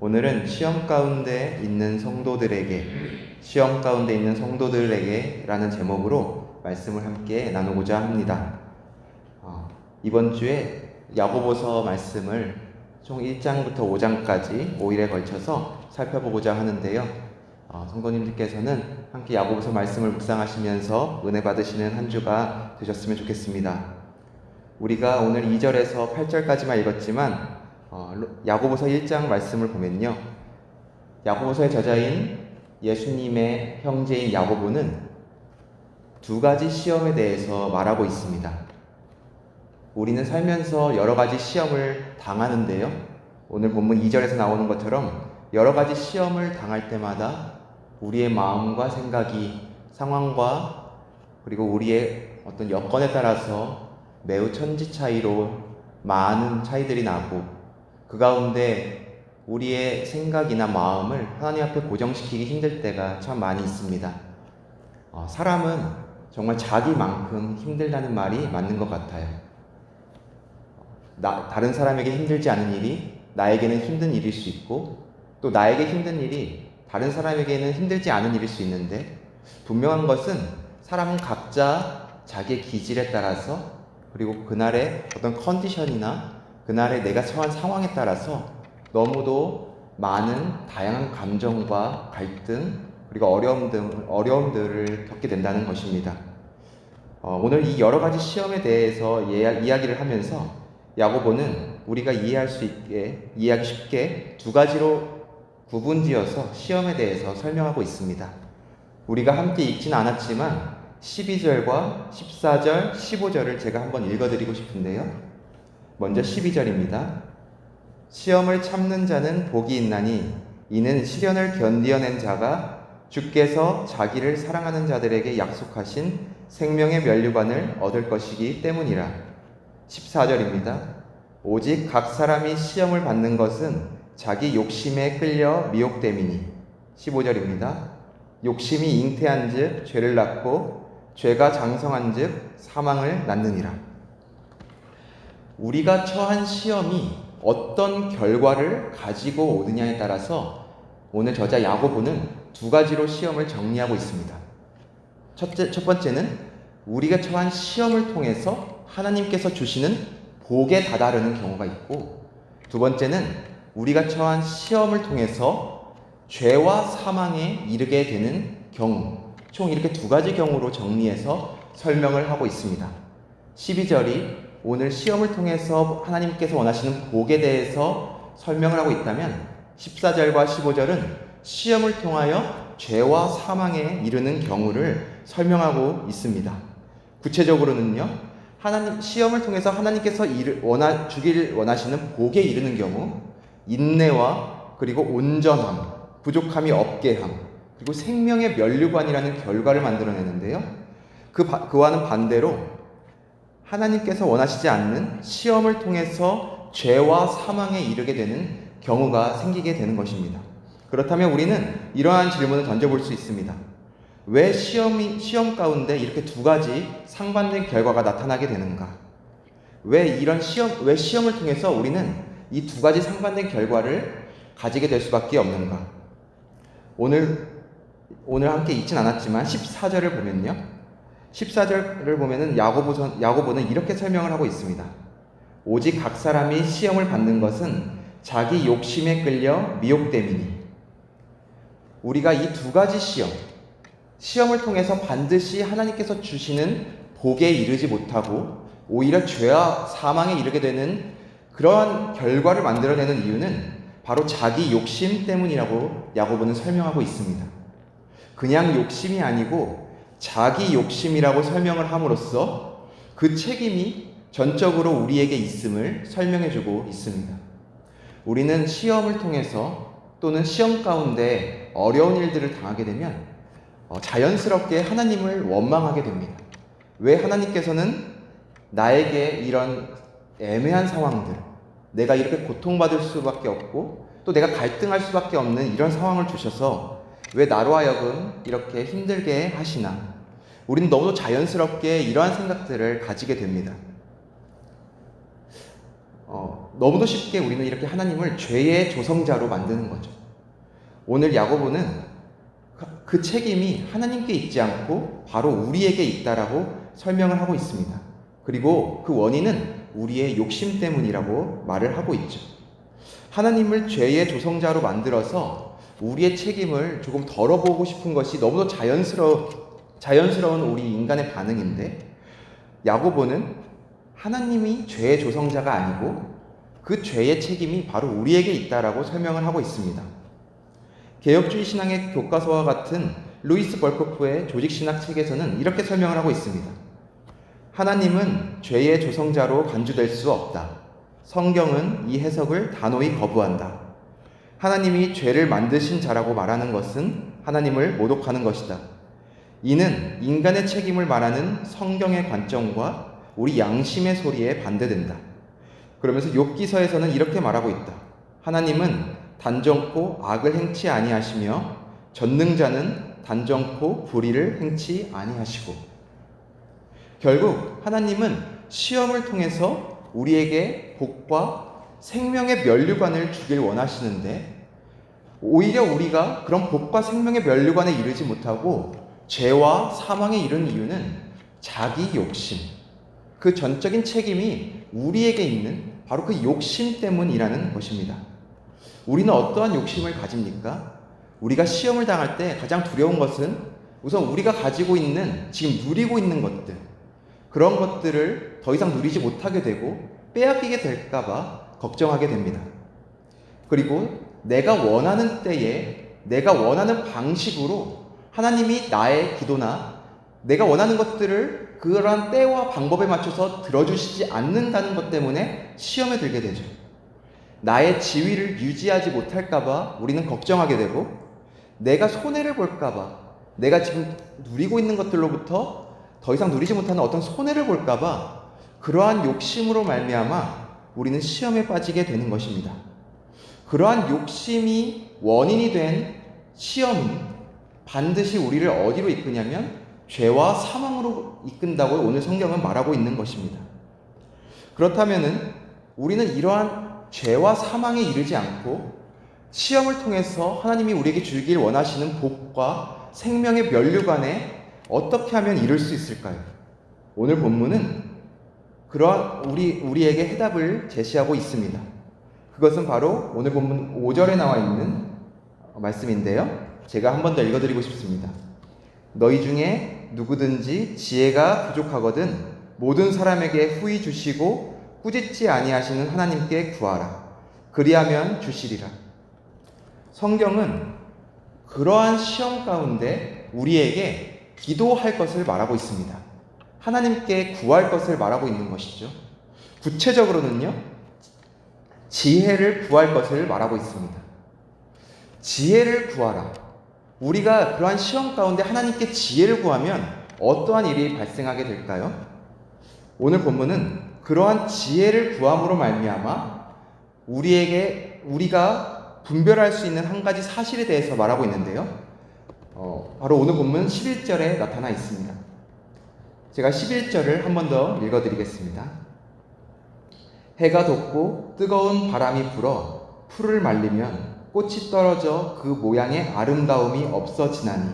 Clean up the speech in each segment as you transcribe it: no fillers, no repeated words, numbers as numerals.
오늘은 시험 가운데 있는 성도들에게 라는 제목으로 말씀을 함께 나누고자 합니다. 이번 주에 야고보서 말씀을 총 1장부터 5장까지 5일에 걸쳐서 살펴보고자 하는데요. 성도님들께서는 함께 야고보서 말씀을 묵상하시면서 은혜 받으시는 한 주가 되셨으면 좋겠습니다. 우리가 오늘 2절에서 8절까지만 읽었지만 야고보서 1장 말씀을 보면요, 야고보서의 저자인 예수님의 형제인 야고보는 두 가지 시험에 대해서 말하고 있습니다. 우리는 살면서 여러 가지 시험을 당하는데요, 오늘 본문 2절에서 나오는 것처럼 여러 가지 시험을 당할 때마다 우리의 마음과 생각이 상황과 그리고 우리의 어떤 여건에 따라서 매우 천지 차이로 많은 차이들이 나고, 그 가운데 우리의 생각이나 마음을 하나님 앞에 고정시키기 힘들 때가 참 많이 있습니다. 사람은 정말 자기만큼 힘들다는 말이 맞는 것 같아요. 다른 사람에게 힘들지 않은 일이 나에게는 힘든 일일 수 있고, 또 나에게 힘든 일이 다른 사람에게는 힘들지 않은 일일 수 있는데, 분명한 것은 사람은 각자 자기의 기질에 따라서, 그리고 그날의 어떤 컨디션이나 그날의 내가 처한 상황에 따라서 너무도 많은 다양한 감정과 갈등, 그리고 어려움들을 겪게 된다는 것입니다. 오늘 이 여러 가지 시험에 대해서 이야기를 하면서 야고보는 우리가 이해하기 쉽게 두 가지로 구분지어서 시험에 대해서 설명하고 있습니다. 우리가 함께 읽지는 않았지만 12절과 14절, 15절을 제가 한번 읽어드리고 싶은데요. 먼저 12절입니다. 시험을 참는 자는 복이 있나니 이는 시련을 견디어낸 자가 주께서 자기를 사랑하는 자들에게 약속하신 생명의 면류관을 얻을 것이기 때문이라. 14절입니다. 오직 각 사람이 시험을 받는 것은 자기 욕심에 끌려 미혹됨이니. 15절입니다. 욕심이 잉태한 즉 죄를 낳고 죄가 장성한 즉 사망을 낳느니라. 우리가 처한 시험이 어떤 결과를 가지고 오느냐에 따라서 오늘 저자 야고보는 두 가지로 시험을 정리하고 있습니다. 첫 번째는 우리가 처한 시험을 통해서 하나님께서 주시는 복에 다다르는 경우가 있고, 두 번째는 우리가 처한 시험을 통해서 죄와 사망에 이르게 되는 경우, 총 이렇게 두 가지 경우로 정리해서 설명을 하고 있습니다. 12절이 오늘 시험을 통해서 하나님께서 원하시는 복에 대해서 설명을 하고 있다면, 14절과 15절은 시험을 통하여 죄와 사망에 이르는 경우를 설명하고 있습니다. 구체적으로는요, 시험을 통해서 하나님께서 주길 원하시는 복에 이르는 경우, 인내와 그리고 온전함, 부족함이 없게 함, 그리고 생명의 면류관이라는 결과를 만들어내는데요, 그와는 반대로 하나님께서 원하시지 않는 시험을 통해서 죄와 사망에 이르게 되는 경우가 생기게 되는 것입니다. 그렇다면 우리는 이러한 질문을 던져볼 수 있습니다. 왜 시험 가운데 이렇게 두 가지 상반된 결과가 나타나게 되는가? 왜 시험을 통해서 우리는 이 두 가지 상반된 결과를 가지게 될 수밖에 없는가? 오늘 함께 읽진 않았지만 14절을 보면요, 14절을 보면은 야고보는 이렇게 설명을 하고 있습니다. 오직 각 사람이 시험을 받는 것은 자기 욕심에 끌려 미혹됨이니. 우리가 이 두 가지 시험을 통해서 반드시 하나님께서 주시는 복에 이르지 못하고 오히려 죄와 사망에 이르게 되는 그러한 결과를 만들어내는 이유는 바로 자기 욕심 때문이라고 야고보는 설명하고 있습니다. 그냥 욕심이 아니고 자기 욕심이라고 설명을 함으로써 그 책임이 전적으로 우리에게 있음을 설명해주고 있습니다. 우리는 시험을 통해서 또는 시험 가운데 어려운 일들을 당하게 되면 자연스럽게 하나님을 원망하게 됩니다. 왜 하나님께서는 나에게 이런 애매한 상황들, 내가 이렇게 고통받을 수밖에 없고 또 내가 갈등할 수밖에 없는 이런 상황을 주셔서 왜 나로 하여금 이렇게 힘들게 하시나? 우리는 너무 자연스럽게 이러한 생각들을 가지게 됩니다. 너무도 쉽게 우리는 이렇게 하나님을 죄의 조성자로 만드는 거죠. 오늘 야고보는 그 책임이 하나님께 있지 않고 바로 우리에게 있다라고 설명을 하고 있습니다. 그리고 그 원인은 우리의 욕심 때문이라고 말을 하고 있죠. 하나님을 죄의 조성자로 만들어서 우리의 책임을 조금 덜어보고 싶은 것이 너무도 자연스러운 우리 인간의 반응인데, 야고보는 하나님이 죄의 조성자가 아니고 그 죄의 책임이 바로 우리에게 있다라고 설명을 하고 있습니다. 개혁주의 신앙의 교과서와 같은 루이스 벌코프의 조직신학 책에서는 이렇게 설명을 하고 있습니다. 하나님은 죄의 조성자로 간주될 수 없다. 성경은 이 해석을 단호히 거부한다. 하나님이 죄를 만드신 자라고 말하는 것은 하나님을 모독하는 것이다. 이는 인간의 책임을 말하는 성경의 관점과 우리 양심의 소리에 반대된다. 그러면서 욥기서에서는 이렇게 말하고 있다. 하나님은 단정코 악을 행치 아니하시며 전능자는 단정코 불의를 행치 아니하시고, 결국 하나님은 시험을 통해서 우리에게 복과 생명의 면류관을 주길 원하시는데, 오히려 우리가 그런 복과 생명의 면류관에 이르지 못하고 죄와 사망에 이른 이유는 자기 욕심, 그 전적인 책임이 우리에게 있는 바로 그 욕심 때문이라는 것입니다. 우리는 어떠한 욕심을 가집니까? 우리가 시험을 당할 때 가장 두려운 것은 우선 우리가 가지고 있는, 지금 누리고 있는 것들, 그런 것들을 더 이상 누리지 못하게 되고 빼앗기게 될까봐 걱정하게 됩니다. 그리고 내가 원하는 때에, 내가 원하는 방식으로 하나님이 나의 기도나 내가 원하는 것들을 그러한 때와 방법에 맞춰서 들어주시지 않는다는 것 때문에 시험에 들게 되죠. 나의 지위를 유지하지 못할까봐 우리는 걱정하게 되고, 내가 손해를 볼까봐, 내가 지금 누리고 있는 것들로부터 더 이상 누리지 못하는 어떤 손해를 볼까봐 그러한 욕심으로 말미암아 우리는 시험에 빠지게 되는 것입니다. 그러한 욕심이 원인이 된 시험이 반드시 우리를 어디로 이끄냐면 죄와 사망으로 이끈다고 오늘 성경은 말하고 있는 것입니다. 그렇다면은 우리는 이러한 죄와 사망에 이르지 않고 시험을 통해서 하나님이 우리에게 주길 원하시는 복과 생명의 면류관에 어떻게 하면 이룰 수 있을까요? 오늘 본문은 그러한 우리에게 해답을 제시하고 있습니다. 그것은 바로 오늘 본문 5절에 나와 있는 말씀인데요. 제가 한 번 더 읽어드리고 싶습니다. 너희 중에 누구든지 지혜가 부족하거든 모든 사람에게 후히 주시고 꾸짖지 아니하시는 하나님께 구하라. 그리하면 주시리라. 성경은 그러한 시험 가운데 우리에게 기도할 것을 말하고 있습니다. 하나님께 구할 것을 말하고 있는 것이죠. 구체적으로는요, 지혜를 구할 것을 말하고 있습니다. 지혜를 구하라. 우리가 그러한 시험 가운데 하나님께 지혜를 구하면 어떠한 일이 발생하게 될까요? 오늘 본문은 그러한 지혜를 구함으로 말미암아 우리가 분별할 수 있는 한 가지 사실에 대해서 말하고 있는데요. 바로 오늘 본문 11절에 나타나 있습니다. 제가 11절을 한 번 더 읽어드리겠습니다. 해가 돋고 뜨거운 바람이 불어 풀을 말리면 꽃이 떨어져 그 모양의 아름다움이 없어지나니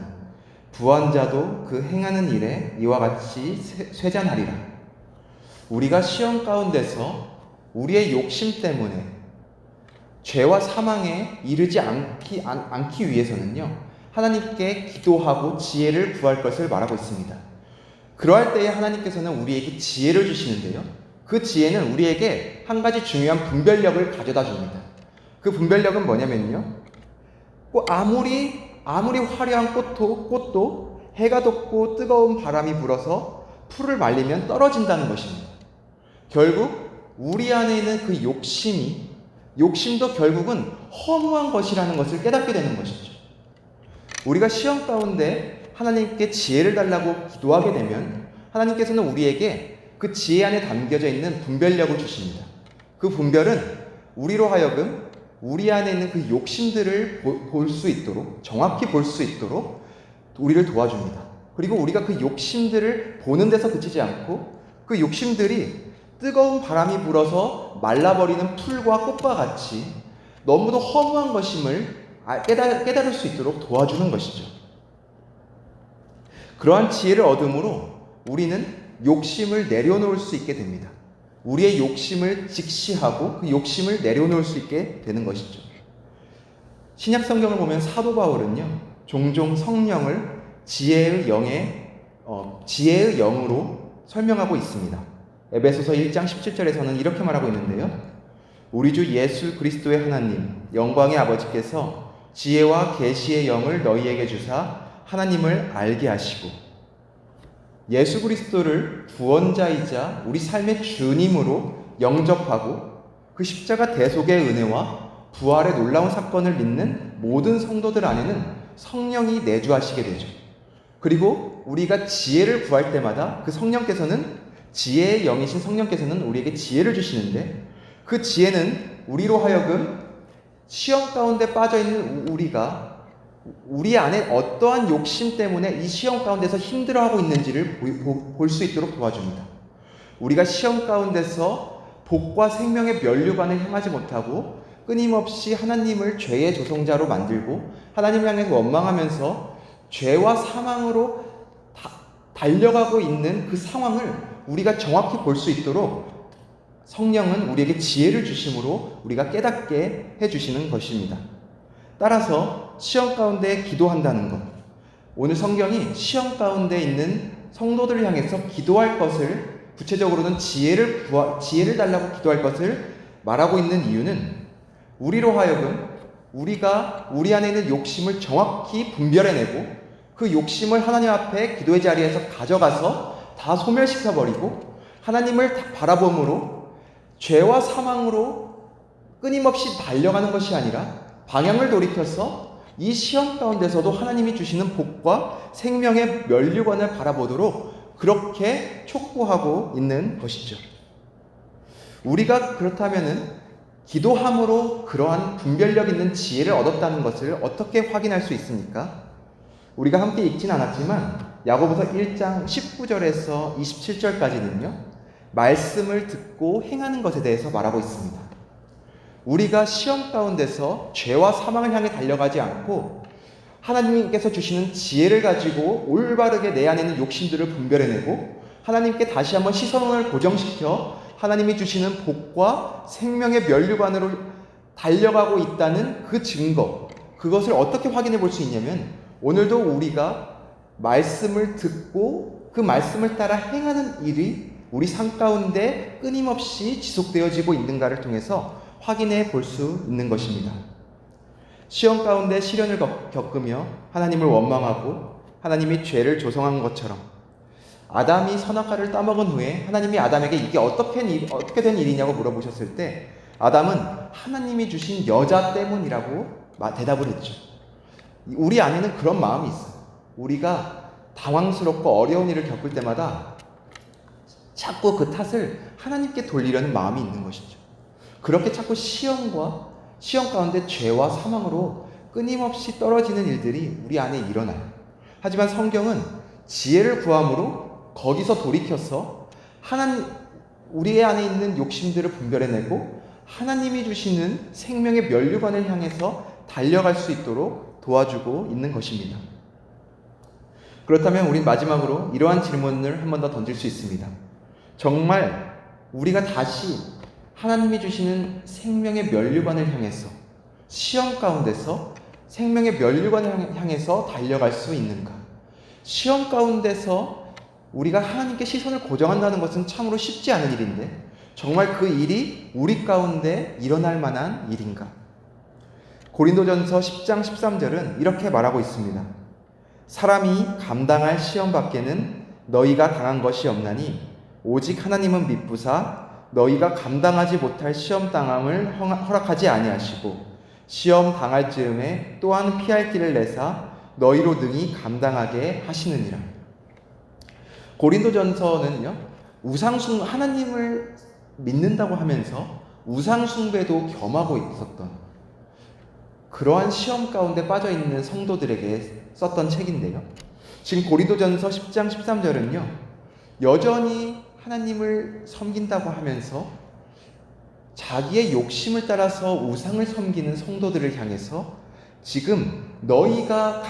부한 자도 그 행하는 일에 이와 같이 쇠잔하리라. 우리가 시험 가운데서 우리의 욕심 때문에 죄와 사망에 이르지 않기 위해서는요, 하나님께 기도하고 지혜를 구할 것을 말하고 있습니다. 그러할 때에 하나님께서는 우리에게 지혜를 주시는데요, 그 지혜는 우리에게 한 가지 중요한 분별력을 가져다 줍니다. 그 분별력은 뭐냐면요, 아무리 화려한 꽃도 해가 돋고 뜨거운 바람이 불어서 풀을 말리면 떨어진다는 것입니다. 결국 우리 안에 있는 그 욕심도 결국은 허무한 것이라는 것을 깨닫게 되는 것이죠. 우리가 시험 가운데 하나님께 지혜를 달라고 기도하게 되면 하나님께서는 우리에게 그 지혜 안에 담겨져 있는 분별력을 주십니다. 그 분별은 우리로 하여금 우리 안에 있는 그 욕심들을 볼 수 있도록, 정확히 볼 수 있도록 우리를 도와줍니다. 그리고 우리가 그 욕심들을 보는 데서 그치지 않고 그 욕심들이 뜨거운 바람이 불어서 말라버리는 풀과 꽃과 같이 너무도 허무한 것임을 깨달을 수 있도록 도와주는 것이죠. 그러한 지혜를 얻음으로 우리는 욕심을 내려놓을 수 있게 됩니다. 우리의 욕심을 직시하고 그 욕심을 내려놓을 수 있게 되는 것이죠. 신약 성경을 보면 사도 바울은요, 종종 성령을 지혜의 영으로 설명하고 있습니다. 에베소서 1장 17절에서는 이렇게 말하고 있는데요. 우리 주 예수 그리스도의 하나님, 영광의 아버지께서 지혜와 계시의 영을 너희에게 주사 하나님을 알게 하시고, 예수 그리스도를 구원자이자 우리 삶의 주님으로 영접하고 그 십자가 대속의 은혜와 부활의 놀라운 사건을 믿는 모든 성도들 안에는 성령이 내주하시게 되죠. 그리고 우리가 지혜를 구할 때마다 그 성령께서는, 지혜의 영이신 성령께서는 우리에게 지혜를 주시는데, 그 지혜는 우리로 하여금 시험 가운데 빠져있는 우리 안에 어떠한 욕심 때문에 이 시험 가운데서 힘들어하고 있는지를 볼 수 있도록 도와줍니다. 우리가 시험 가운데서 복과 생명의 면류관을 향하지 못하고 끊임없이 하나님을 죄의 조성자로 만들고 하나님을 향해서 원망하면서 죄와 사망으로 달려가고 있는 그 상황을 우리가 정확히 볼 수 있도록 성령은 우리에게 지혜를 주심으로 우리가 깨닫게 해주시는 것입니다. 따라서 시험 가운데 기도한다는 것, 오늘 성경이 시험 가운데 있는 성도들을 향해서 기도할 것을, 구체적으로는 지혜를 달라고 기도할 것을 말하고 있는 이유는 우리로 하여금 우리가 우리 안에 있는 욕심을 정확히 분별해내고 그 욕심을 하나님 앞에 기도의 자리에서 가져가서 다 소멸시켜버리고 하나님을 바라봄으로 죄와 사망으로 끊임없이 달려가는 것이 아니라 방향을 돌이켜서 이 시험 가운데서도 하나님이 주시는 복과 생명의 면류관을 바라보도록 그렇게 촉구하고 있는 것이죠. 우리가 그렇다면은 기도함으로 그러한 분별력 있는 지혜를 얻었다는 것을 어떻게 확인할 수 있습니까? 우리가 함께 읽진 않았지만 야고보서 1장 19절에서 27절까지는요, 말씀을 듣고 행하는 것에 대해서 말하고 있습니다. 우리가 시험 가운데서 죄와 사망을 향해 달려가지 않고 하나님께서 주시는 지혜를 가지고 올바르게 내 안에 있는 욕심들을 분별해내고 하나님께 다시 한번 시선을 고정시켜 하나님이 주시는 복과 생명의 면류관으로 달려가고 있다는 그 증거, 그것을 어떻게 확인해 볼 수 있냐면 오늘도 우리가 말씀을 듣고 그 말씀을 따라 행하는 일이 우리 삶 가운데 끊임없이 지속되어지고 있는가를 통해서 확인해 볼 수 있는 것입니다. 시험 가운데 시련을 겪으며 하나님을 원망하고 하나님이 죄를 조성한 것처럼 아담이 선악과를 따먹은 후에 하나님이 아담에게 이게 어떻게 된 일이냐고 물어보셨을 때 아담은 하나님이 주신 여자 때문이라고 대답을 했죠. 우리 안에는 그런 마음이 있어요. 우리가 당황스럽고 어려운 일을 겪을 때마다 자꾸 그 탓을 하나님께 돌리려는 마음이 있는 것이죠. 그렇게 자꾸 시험 가운데 죄와 사망으로 끊임없이 떨어지는 일들이 우리 안에 일어나요. 하지만 성경은 지혜를 구함으로 거기서 돌이켜서 우리 안에 있는 욕심들을 분별해내고 하나님이 주시는 생명의 면류관을 향해서 달려갈 수 있도록 도와주고 있는 것입니다. 그렇다면 우린 마지막으로 이러한 질문을 한 번 더 던질 수 있습니다. 정말 우리가 다시 하나님이 주시는 생명의 면류관을 향해서 시험 가운데서 생명의 면류관을 향해서 달려갈 수 있는가? 시험 가운데서 우리가 하나님께 시선을 고정한다는 것은 참으로 쉽지 않은 일인데 정말 그 일이 우리 가운데 일어날 만한 일인가? 고린도전서 10장 13절은 이렇게 말하고 있습니다. 사람이 감당할 시험 밖에는 너희가 당한 것이 없나니 오직 하나님은 미쁘사 너희가 감당하지 못할 시험 당함을 허락하지 아니하시고 시험 당할 즈음에 또한 피할 길을 내사 너희로 능히 감당하게 하시느니라. 고린도전서는요, 하나님을 믿는다고 하면서 우상숭배도 겸하고 있었던 그러한 시험 가운데 빠져있는 성도들에게 썼던 책인데요. 지금 고린도전서 10장 13절은요, 여전히 하나님을 섬긴다고 하면서 자기의 욕심을 따라서 우상을 섬기는 성도들을 향해서 지금 너희가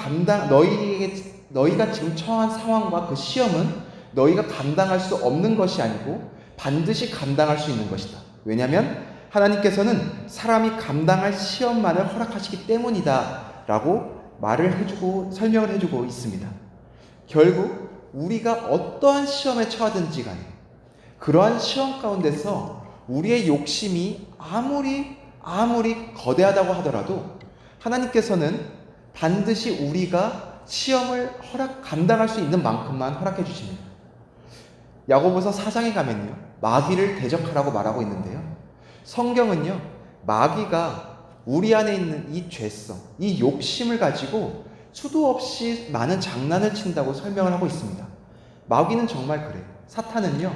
지금 처한 상황과 그 시험은 너희가 감당할 수 없는 것이 아니고 반드시 감당할 수 있는 것이다. 왜냐하면 하나님께서는 사람이 감당할 시험만을 허락하시기 때문이다 라고 설명을 해주고 있습니다. 결국 우리가 어떠한 시험에 처하든지 간에 그러한 시험 가운데서 우리의 욕심이 아무리 거대하다고 하더라도 하나님께서는 반드시 우리가 시험을 감당할 수 있는 만큼만 허락해 주십니다. 야고보서 4장에 가면요, 마귀를 대적하라고 말하고 있는데요, 성경은요, 마귀가 우리 안에 있는 이 죄성, 이 욕심을 가지고 수도 없이 많은 장난을 친다고 설명을 하고 있습니다. 마귀는 정말 그래요. 사탄은요,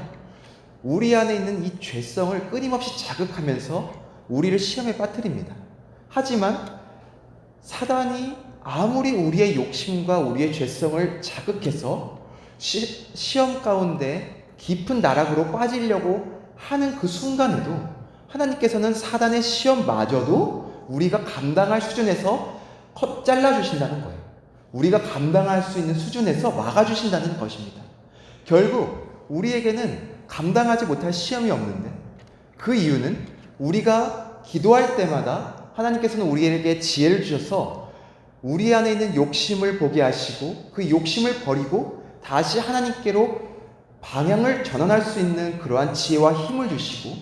우리 안에 있는 이 죄성을 끊임없이 자극하면서 우리를 시험에 빠뜨립니다. 하지만 사단이 아무리 우리의 욕심과 우리의 죄성을 자극해서 시험 가운데 깊은 나락으로 빠지려고 하는 그 순간에도 하나님께서는 사단의 시험마저도 우리가 감당할 수준에서 잘라주신다는 거예요. 우리가 감당할 수 있는 수준에서 막아주신다는 것입니다. 결국 우리에게는 감당하지 못할 시험이 없는데, 그 이유는 우리가 기도할 때마다 하나님께서는 우리에게 지혜를 주셔서 우리 안에 있는 욕심을 보게 하시고 그 욕심을 버리고 다시 하나님께로 방향을 전환할 수 있는 그러한 지혜와 힘을 주시고,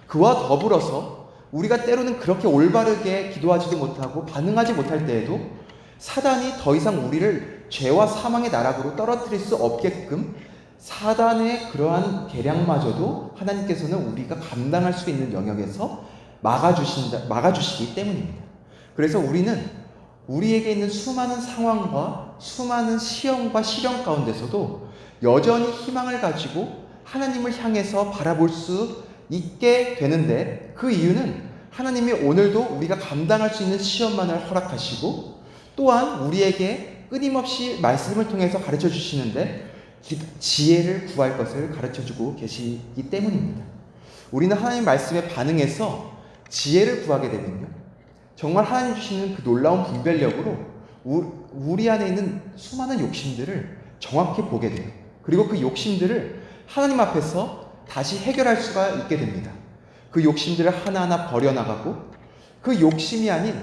그와 더불어서 우리가 때로는 그렇게 올바르게 기도하지도 못하고 반응하지 못할 때에도 사단이 더 이상 우리를 죄와 사망의 나락으로 떨어뜨릴 수 없게끔 사단의 그러한 계략마저도 하나님께서는 우리가 감당할 수 있는 영역에서 막아주시기 때문입니다. 그래서 우리는 우리에게 있는 수많은 상황과 수많은 시험과 시련 가운데서도 여전히 희망을 가지고 하나님을 향해서 바라볼 수 있게 되는데, 그 이유는 하나님이 오늘도 우리가 감당할 수 있는 시험만을 허락하시고 또한 우리에게 끊임없이 말씀을 통해서 가르쳐 주시는데 지혜를 구할 것을 가르쳐주고 계시기 때문입니다. 우리는 하나님 말씀에 반응해서 지혜를 구하게 되면요, 정말 하나님 주시는 그 놀라운 분별력으로 우리 안에 있는 수많은 욕심들을 정확히 보게 돼요. 그리고 그 욕심들을 하나님 앞에서 다시 해결할 수가 있게 됩니다. 그 욕심들을 하나하나 버려나가고 그 욕심이 아닌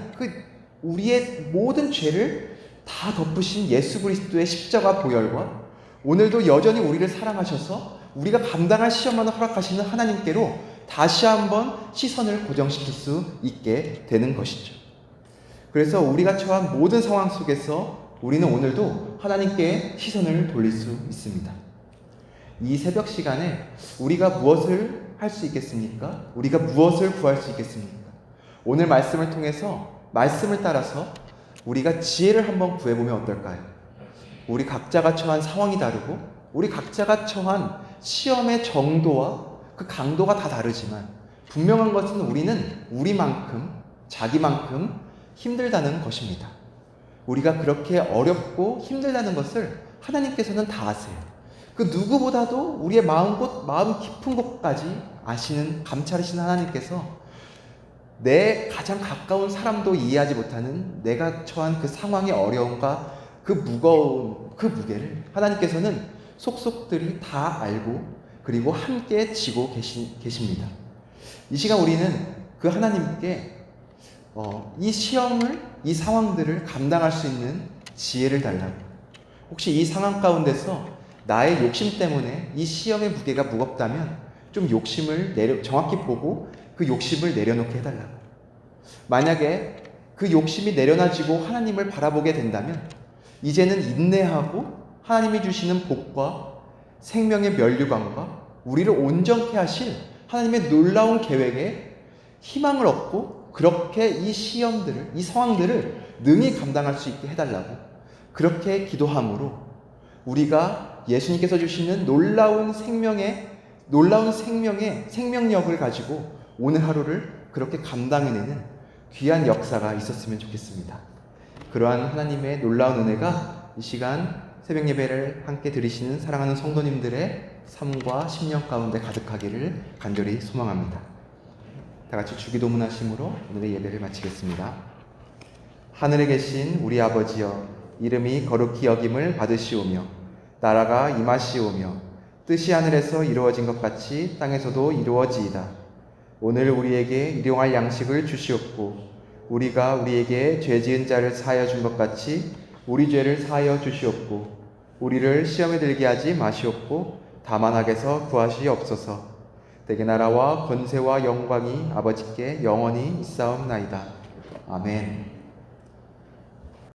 우리의 모든 죄를 다 덮으신 예수 그리스도의 십자가 보혈과 오늘도 여전히 우리를 사랑하셔서 우리가 감당할 시험만을 허락하시는 하나님께로 다시 한번 시선을 고정시킬 수 있게 되는 것이죠. 그래서 우리가 처한 모든 상황 속에서 우리는 오늘도 하나님께 시선을 돌릴 수 있습니다. 이 새벽 시간에 우리가 무엇을 할 수 있겠습니까? 우리가 무엇을 구할 수 있겠습니까? 오늘 말씀을 통해서 말씀을 따라서 우리가 지혜를 한번 구해보면 어떨까요? 우리 각자가 처한 상황이 다르고 우리 각자가 처한 시험의 정도와 그 강도가 다 다르지만 분명한 것은 우리는 우리만큼 자기만큼 힘들다는 것입니다. 우리가 그렇게 어렵고 힘들다는 것을 하나님께서는 다 아세요. 그 누구보다도 우리의 마음 깊은 곳까지 아시는, 감찰하시는 하나님께서 내 가장 가까운 사람도 이해하지 못하는 내가 처한 그 상황의 어려움과 그 무거운 그 무게를 하나님께서는 속속들이 다 알고 그리고 함께 지고 계십니다. 이 시간 우리는 그 하나님께 이 시험을, 이 상황들을 감당할 수 있는 지혜를 달라고, 혹시 이 상황 가운데서 나의 욕심 때문에 이 시험의 무게가 무겁다면 좀 욕심을 정확히 보고 그 욕심을 내려놓게 해달라고. 만약에 그 욕심이 내려놔지고 하나님을 바라보게 된다면 이제는 인내하고 하나님이 주시는 복과 생명의 면류관과 우리를 온전케 하실 하나님의 놀라운 계획에 희망을 얻고 그렇게 이 시험들을, 이 상황들을 능히 감당할 수 있게 해달라고, 그렇게 기도함으로 우리가 예수님께서 주시는 놀라운 생명력을 가지고 오늘 하루를 그렇게 감당해내는 귀한 역사가 있었으면 좋겠습니다. 그러한 하나님의 놀라운 은혜가 이 시간 새벽 예배를 함께 드리시는 사랑하는 성도님들의 삶과 심령 가운데 가득하기를 간절히 소망합니다. 다 같이 주기도문 하심으로 오늘의 예배를 마치겠습니다. 하늘에 계신 우리 아버지여, 이름이 거룩히 여김을 받으시오며 나라가 임하시오며 뜻이 하늘에서 이루어진 것 같이 땅에서도 이루어지이다. 오늘 우리에게 일용할 양식을 주시옵고 우리가 우리에게 죄 지은 자를 사하여 준 것 같이 우리 죄를 사하여 주시옵고 우리를 시험에 들게 하지 마시옵고 다만 악에서 구하시옵소서. 내게 나라와 권세와 영광이 아버지께 영원히 있사옵나이다. 아멘.